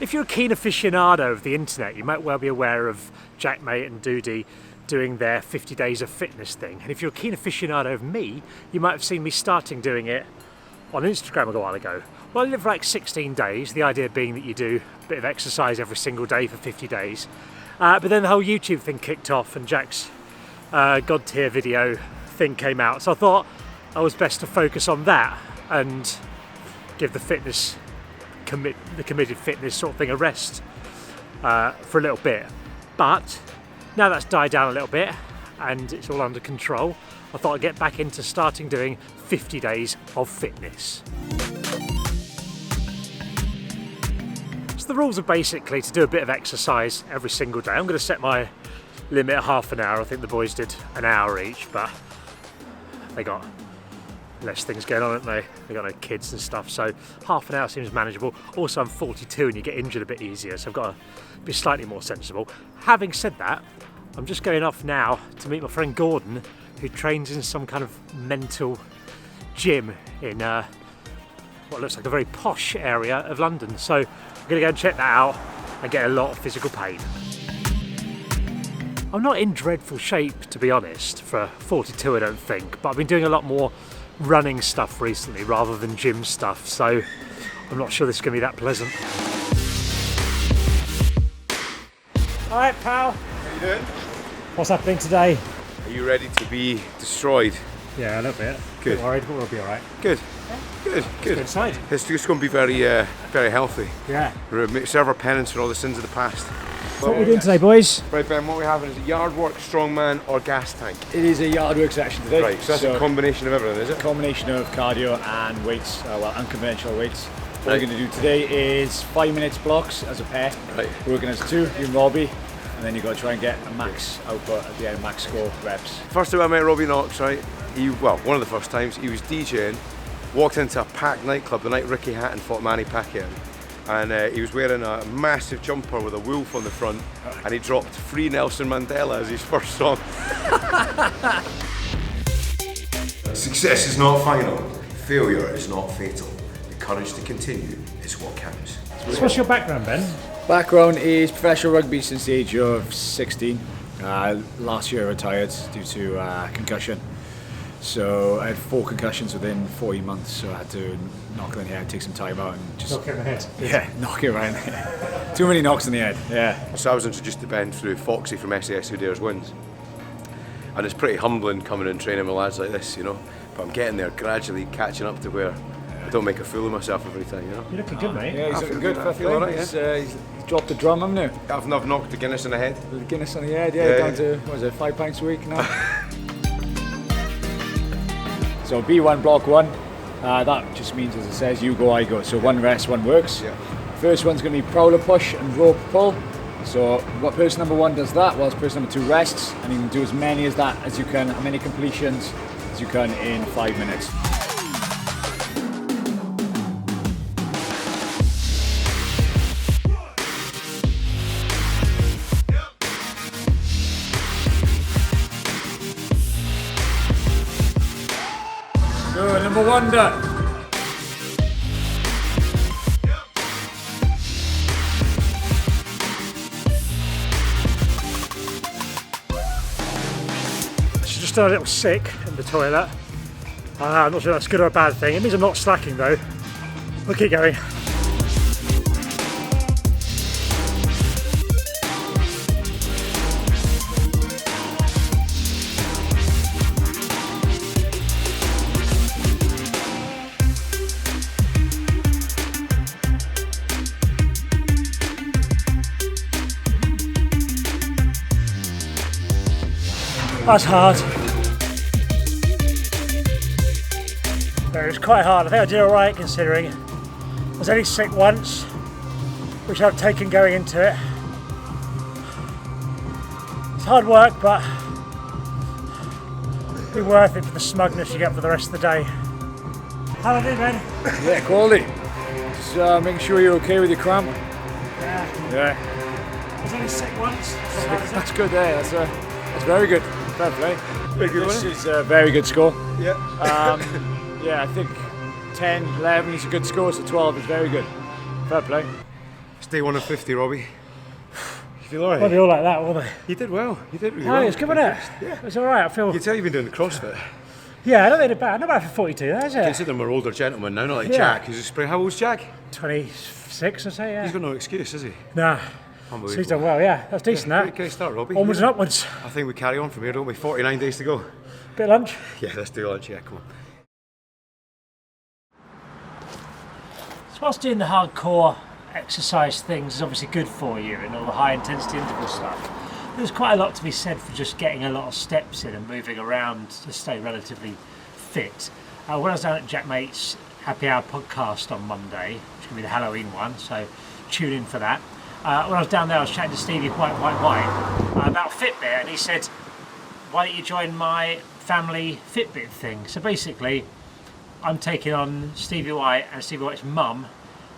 If you're a keen aficionado of the internet, you might well be aware of Jaackmaate and Dudey doing their 50 days of fitness thing. And if you're a keen aficionado of me, you might have seen me starting doing it on Instagram a while ago. Well, I did it for like 16 days, the idea being that you do a bit of exercise every single day for 50 days. But then the whole YouTube thing kicked off and Jack's God tier video thing came out. So I thought I was best to focus on that and give the committed fitness sort of thing a rest for a little bit. But now that's died down a little bit and it's all under control, I thought I'd get back into starting doing 50 days of fitness. So the rules are basically to do a bit of exercise every single day. I'm going to set my limit at half an hour. I think the boys did an hour each, but they got less things going on, haven't they? They got no kids and stuff, so half an hour seems manageable. Also, I'm 42 and you get injured a bit easier, so I've got to be slightly more sensible. Having said that, I'm just going off now to meet my friend Gordon, who trains in some kind of mental gym in what looks like a very posh area of London. So I'm going to go and check that out and get a lot of physical pain. I'm not in dreadful shape, to be honest, for 42 I don't think, but I've been doing a lot more running stuff recently rather than gym stuff, so I'm not sure this is going to be that pleasant. Alright pal. How you doing? What's happening today? Are you ready to be destroyed? Yeah, a little bit. Good. Not worried, but we'll be alright. Good. Good. Good. Inside. It's just going to be very, very healthy. Yeah. Serve our penance for all the sins of the past. What are we doing today, boys? Right, Ben, what we have is a yard work, strongman or gas tank. It is a yard work session today. Right, so that's a combination of everything, is it? Combination of cardio and weights, well, unconventional weights. What we're going to do today is 5 minutes blocks as a pair. Right. We're working as two, you and Robbie, and then you've got to try and get a max output at the end, max score reps. First time I met Robbie Knox, right? One of the first times, he was DJing, walked into a packed nightclub the night Ricky Hatton fought Manny Pacquiao. And he was wearing a massive jumper with a wolf on the front, and he dropped Free Nelson Mandela as his first song. Success is not final. Failure is not fatal. The courage to continue is what counts. So what's your background, Ben? Background is professional rugby since the age of 16. Last year I retired due to concussion. So I had 4 concussions within 40 months, so I had to knock it on the head, take some time out and just... Knock it in the head? Yeah, knock it right in the head. Too many knocks in the head, yeah. So I was introduced to Ben through Foxy from SAS Who Dares Wins. And it's pretty humbling coming and training with lads like this, you know. But I'm getting there, gradually catching up to where I don't make a fool of myself every time, you know. You're looking good, mate. Yeah, he's looking good. I feel alright, yeah. He's dropped the drum, haven't you? I've knocked the Guinness in the head. The Guinness on the head, yeah, down to, what is it, 5 pints a week now? So B1 block 1, that just means, as it says, you go, I go. So 1 rest, 1 works. Yeah. First one's going to be prowler push and rope pull. So what person number 1 does that, whilst person number 2 rests, and you can do as many as that as you can, as many completions as you can in 5 minutes. Good, number 1 done. She's just a little sick in the toilet. I'm not sure that's good or a bad thing. It means I'm not slacking though. We'll keep going. That's hard. It was quite hard. I think I did alright considering I was only sick once, which I've taken going into it. It's hard work, but it'll be worth it for the smugness you get for the rest of the day. How are I doing, Ben? Yeah, quality. Just making sure you're okay with your cramp. Yeah. Yeah. I was only sick once. That's good there. That's very good. Fair play. This is a very good score. Yeah. Yeah, I think 10, 11 is a good score, so 12 is very good. Fair play. It's day 1 of 50, Robbie. You feel alright? Well, they all like that, won't they? You did well. You did really Oh, well. it's good, wasn't it? Yeah. It's alright, I feel... You can tell you've been doing the CrossFit. Yeah, I don't think it's bad. Not bad for 42, is it? Consider him an older gentleman now, not like Yeah. Jack, who's a spring. How old's Jack? 26, I say, yeah. He's got no excuse, has he? Nah. So he's done well, yeah. That's decent, that. Okay, start, Robbie. Onwards and upwards. I think we carry on from here, don't we? 49 days to go. Bit of lunch. Yeah, let's do lunch, yeah, come on. So whilst doing the hardcore exercise things is obviously good for you and all the high intensity interval stuff, there's quite a lot to be said for just getting a lot of steps in and moving around to stay relatively fit. When I was down at Jaackmate's Happy Hour podcast on Monday, which is going to be the Halloween one, so tune in for that. When I was down there, I was chatting to Stevie White about Fitbit, and he said, why don't you join my family Fitbit thing? So basically, I'm taking on Stevie White and Stevie White's mum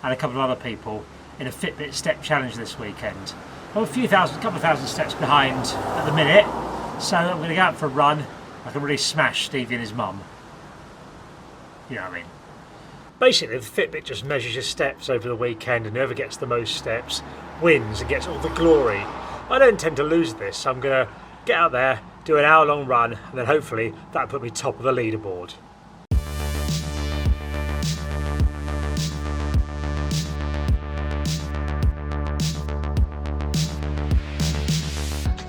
and a couple of other people in a Fitbit step challenge this weekend. I'm a couple of thousand steps behind at the minute, so I'm going to go out for a run. I can really smash Stevie and his mum. You know what I mean? Basically, the Fitbit just measures your steps over the weekend, and whoever gets the most steps wins and gets all the glory. I don't intend to lose this, so I'm going to get out there, do an hour-long run, and then hopefully that'll put me top of the leaderboard.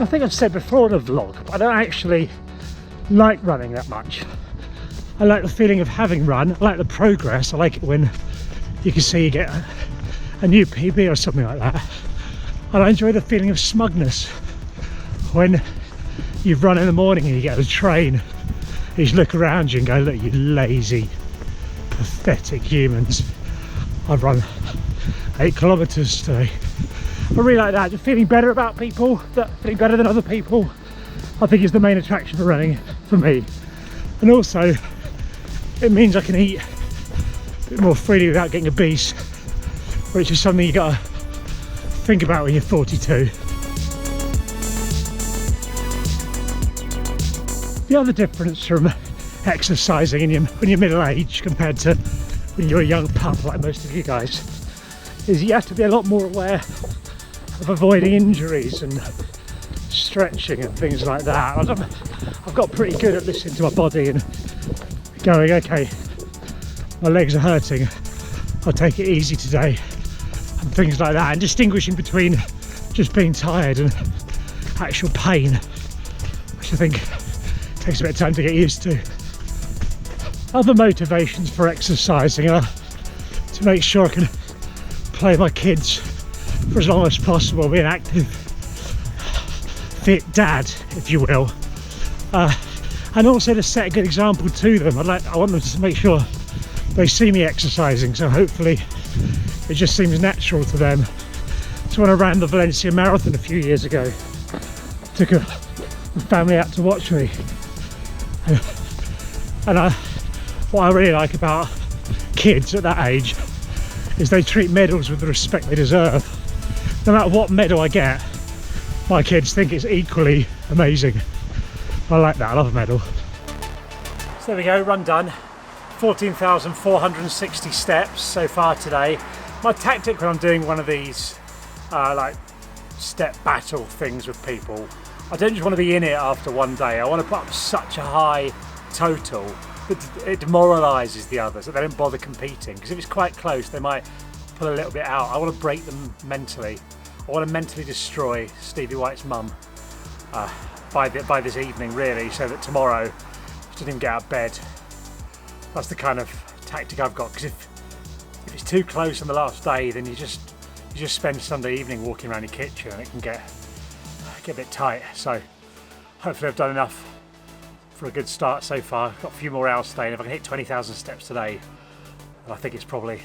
I think I've said before in the vlog, but I don't actually like running that much. I like the feeling of having run, I like the progress, I like it when you can see you get a new PB or something like that. And I enjoy the feeling of smugness when you've run in the morning and you get on the train, you just look around you and go, look, you lazy, pathetic humans. I've run 8 kilometres today. I really like that, just feeling better about people, feeling better than other people, I think is the main attraction of running for me. And also, it means I can eat a bit more freely without getting obese, which is something you gotta think about when you're 42. The other difference from exercising when you're middle-aged compared to when you're a young pup like most of you guys is you have to be a lot more aware of avoiding injuries and stretching and things like that. I've got pretty good at listening to my body and going, okay, my legs are hurting, I'll take it easy today, and things like that, and distinguishing between just being tired and actual pain, which I think takes a bit of time to get used to. Other motivations for exercising are to make sure I can play with my kids for as long as possible, be an active, fit dad, if you will. And also to set a good example to them. I want them to make sure they see me exercising, so hopefully it just seems natural to them. So when I ran the Valencia Marathon a few years ago, I took a family out to watch me. And what I really like about kids at that age is they treat medals with the respect they deserve. No matter what medal I get, my kids think it's equally amazing. I like that, I love a medal. So there we go, run done. 14,460 steps so far today. My tactic when I'm doing one of these like step battle things with people, I don't just want to be in it after one day. I want to put up such a high total that it demoralises the others, that they don't bother competing. Because if it's quite close, they might pull a little bit out. I want to break them mentally. I want to mentally destroy Stevie White's mum by this evening, really, so that tomorrow she doesn't even get out of bed. That's the kind of tactic I've got. Because if it's too close on the last day, then you just spend Sunday evening walking around your kitchen, and it can get a bit tight. So hopefully I've done enough for a good start so far. I've got a few more hours staying. If I can hit 20,000 steps today, I think it's probably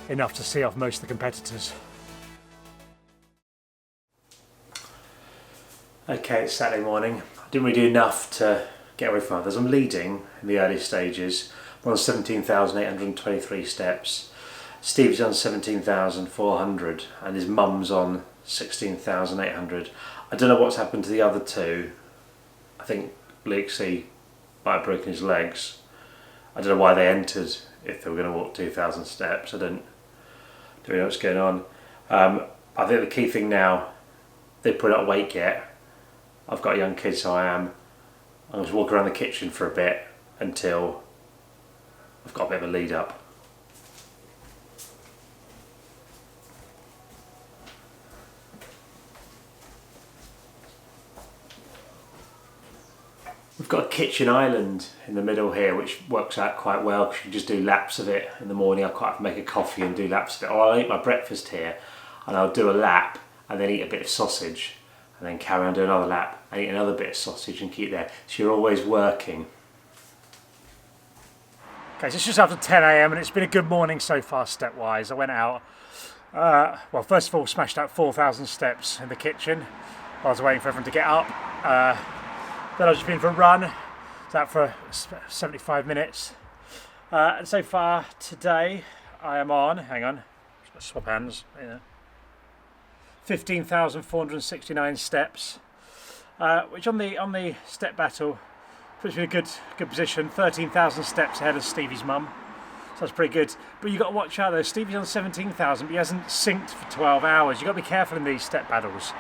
enough to see off most of the competitors. Okay, it's Saturday morning. I didn't really do enough to get away from others. I'm leading in the early stages. I'm on 17,823 steps. Steve's on 17,400 and his mum's on 16,800. I don't know what's happened to the other two. I think Leaksy might have broken his legs. I don't know why they entered if they were going to walk 2,000 steps. I don't know what's going on. I think the key thing now, they put it on weight yet. I've got a young kid, so I'm going to walk around the kitchen for a bit until I've got a bit of a lead up. We've got a kitchen island in the middle here, which works out quite well because you can just do laps of it in the morning. I quite often make a coffee and do laps of it. Or I'll eat my breakfast here and I'll do a lap and then eat a bit of sausage and then carry on doing another lap and eat another bit of sausage and keep there. So you're always working. Okay, so it's just after 10 AM and it's been a good morning so far step-wise. I went out, well, first of all smashed out 4,000 steps in the kitchen while I was waiting for everyone to get up. Then I've just been for a run, it's out for 75 minutes. And so far today I am on, hang on, just got to swap hands, 15,469 steps, which on the step battle puts me in a good position, 13,000 steps ahead of Stevie's mum. So that's pretty good. But you've got to watch out though, Stevie's on 17,000 but he hasn't synced for 12 hours. You've got to be careful in these step battles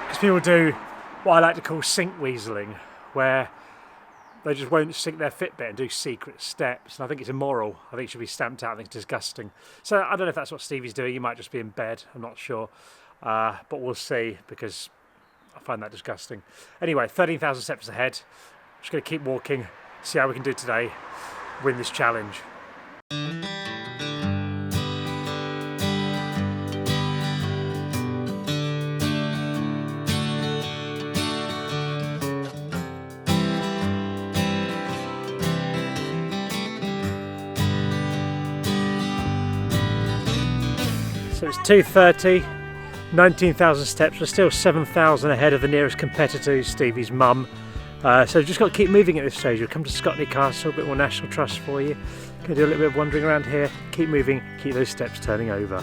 because people do what I like to call sync weaseling, where they just won't sync their Fitbit and do secret steps, and I think it's immoral. I think it should be stamped out. I think it's disgusting. So I don't know if that's what Stevie's doing. He might just be in bed, I'm not sure, but we'll see because I find that disgusting. Anyway, 13,000 steps ahead. Just going to keep walking, see how we can do today, win this challenge. So it's 2:30, 19,000 steps. We're still 7,000 ahead of the nearest competitor, who's Stevie's mum. So just got to keep moving at this stage. We'll come to Scotney Castle, a bit more National Trust for you. Going to do a little bit of wandering around here. Keep moving, keep those steps turning over.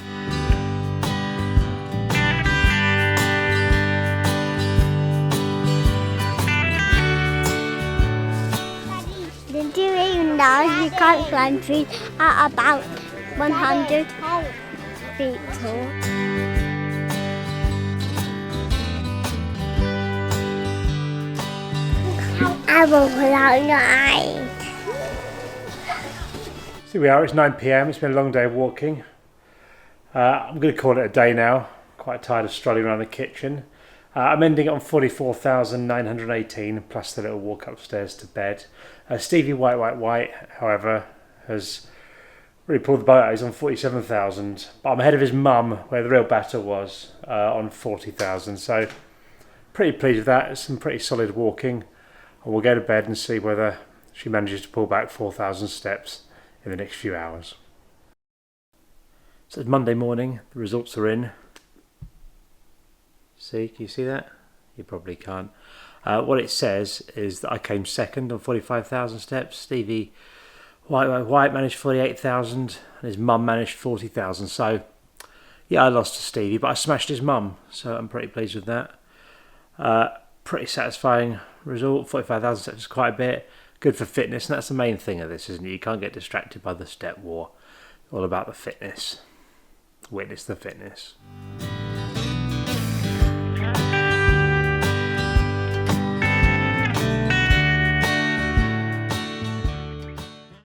Did you even know you can't climb trees at about 100 feet tall? I will pull out your eyes. So here we are, it's 9 PM, it's been a long day of walking. I'm going to call it a day now. Quite tired of strolling around the kitchen. I'm ending on 44,918 plus the little walk upstairs to bed. Stevie White, however, has really pulled the boat out. He's on 47,000, but I'm ahead of his mum, where the real battle was, on 40,000. So pretty pleased with that. It's some pretty solid walking. And we'll go to bed and see whether she manages to pull back 4,000 steps in the next few hours. So it's Monday morning. The results are in. See, can you see that? You probably can't. What it says is that I came second on 45,000 steps. Stevie White managed 48,000 and his mum managed 40,000. So yeah, I lost to Stevie, but I smashed his mum, so I'm pretty pleased with that. Pretty satisfying result. 45,000 steps is quite a bit. Good for fitness, and that's the main thing of this, isn't it? You can't get distracted by the step war. All about the fitness. Witness the fitness.